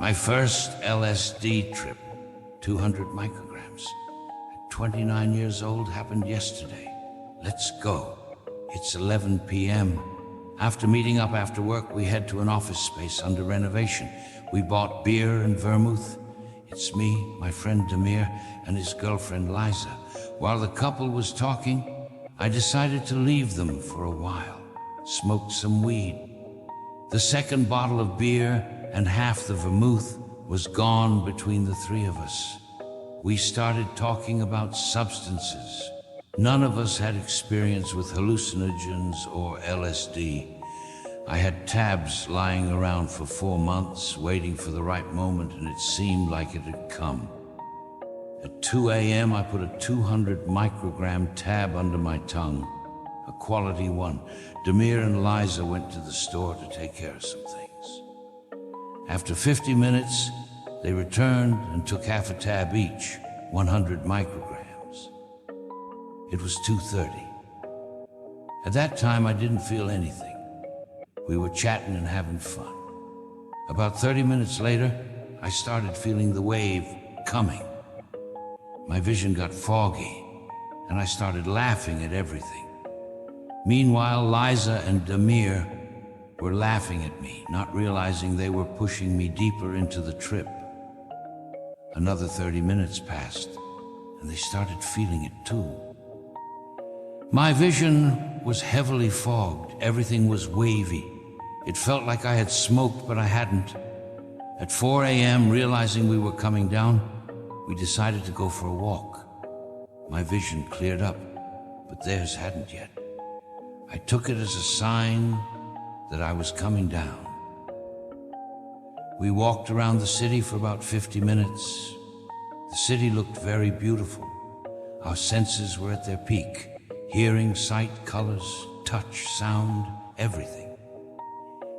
My first LSD trip, 200 micrograms. At 29 years old, happened yesterday. Let's go. It's 11 p.m. After meeting up after work, we head to an office space under renovation. We bought beer and vermouth. It's me, my friend Damir, and his girlfriend Liza. While the couple was talking, I decided to leave them for a while. Smoked some weed. The second bottle of beer and half the vermouth was gone between the three of us. We started talking about substances. None of us had experience with hallucinogens or LSD. I had tabs lying around for 4 months, waiting for the right moment, and it seemed like it had come. At 2 a.m., I put a 200 microgram tab under my tongue, a quality one. Damir and Liza went to the store to take care of some things. After 50 minutes, they returned and took half a tab each, 100 micrograms. It was 2:30. At that time, I didn't feel anything. We were chatting and having fun. About 30 minutes later, I started feeling the wave coming. My vision got foggy, and I started laughing at everything. Meanwhile, Liza and Damir were laughing at me, not realizing they were pushing me deeper into the trip. Another 30 minutes passed, and they started feeling it too. My vision was heavily fogged. Everything was wavy. It felt like I had smoked, but I hadn't. At 4 a.m., realizing we were coming down, we decided to go for a walk. My vision cleared up, but theirs hadn't yet. I took it as a sign that I was coming down. We walked around the city for about 50 minutes. The city looked very beautiful. Our senses were at their peak. Hearing, sight, colors, touch, sound, everything.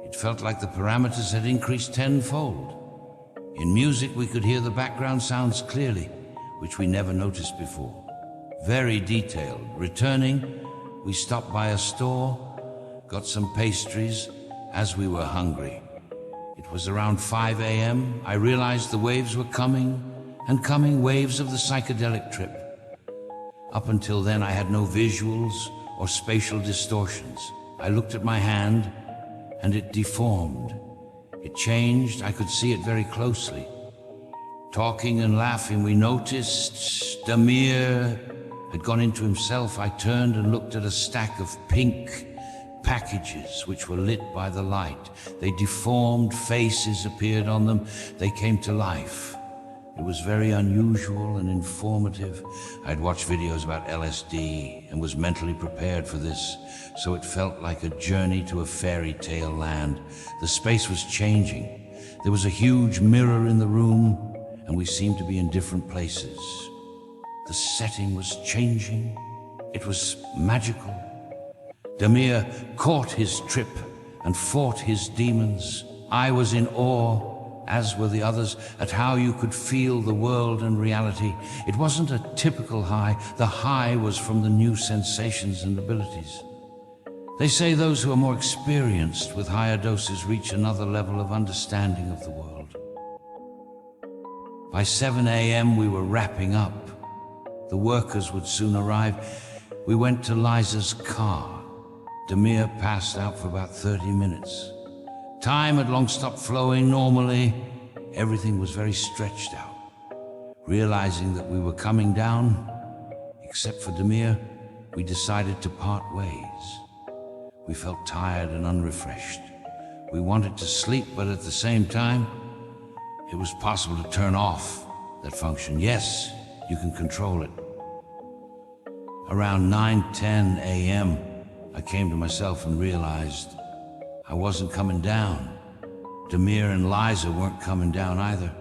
It felt like the parameters had increased tenfold. In music, we could hear the background sounds clearly, which we never noticed before. Very detailed. Returning, we stopped by a store, got some pastries, as we were hungry. It was around 5 a.m. I realized the waves were coming, and coming, waves of the psychedelic trip. Up until then, I had no visuals or spatial distortions. I looked at my hand, and it deformed. It changed. I could see it very closely. Talking and laughing, we noticed Damir had gone into himself. I turned and looked at a stack of pink packages which were lit by the light. They deformed, faces appeared on them. They came to life. It was very unusual and informative. I'd watched videos about LSD and was mentally prepared for this, so it felt like a journey to a fairy tale land. The space was changing. There was a huge mirror in the room, and we seemed to be in different places. The setting was changing. It was magical. Damir caught his trip and fought his demons. I was in awe, as were the others, at how you could feel the world and reality. It wasn't a typical high. The high was from the new sensations and abilities. They say those who are more experienced with higher doses reach another level of understanding of the world. By 7 a.m. we were wrapping up. The workers would soon arrive. We went to Liza's car. Damir passed out for about 30 minutes. Time had long stopped flowing normally. Everything was very stretched out. Realizing that we were coming down, except for Damir, we decided to part ways. We felt tired and unrefreshed. We wanted to sleep, but at the same time, it was possible to turn off that function. Yes, you can control it. Around 9:10 a.m., I came to myself and realized I wasn't coming down. Damir and Liza weren't coming down either.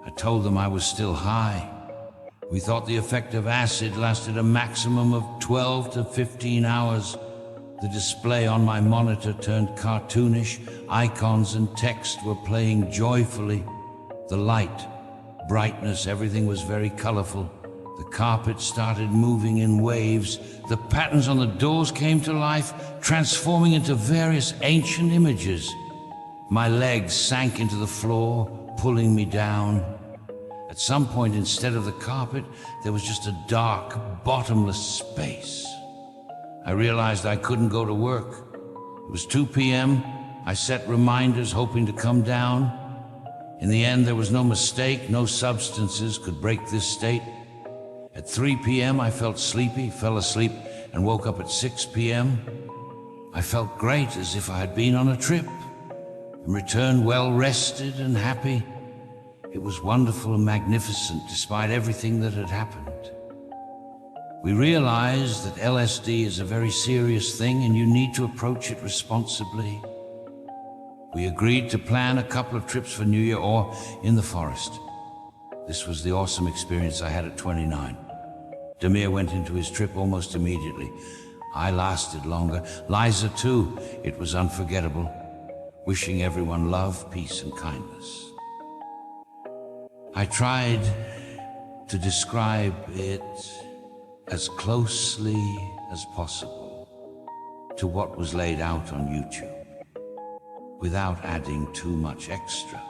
I told them I was still high. We thought the effect of acid lasted a maximum of 12 to 15 hours. The display on my monitor turned cartoonish. Icons and text were playing joyfully. The light, brightness, everything was very colorful. The carpet started moving in waves. The patterns on the doors came to life, transforming into various ancient images. My legs sank into the floor, pulling me down. At some point, instead of the carpet, there was just a dark, bottomless space. I realized I couldn't go to work. It was 2 p.m. I set reminders, hoping to come down. In the end, there was no mistake. No substances could break this state. At 3 p.m., I felt sleepy, fell asleep, and woke up at 6 p.m. I felt great, as if I had been on a trip, and returned well rested and happy. It was wonderful and magnificent, despite everything that had happened. We realized that LSD is a very serious thing, and you need to approach it responsibly. We agreed to plan a couple of trips for New Year or in the forest. This was the awesome experience I had at 29. Demir went into his trip almost immediately. I lasted longer. Liza too. It was unforgettable. Wishing everyone love, peace, and kindness. I tried to describe it as closely as possible to what was laid out on YouTube, without adding too much extra.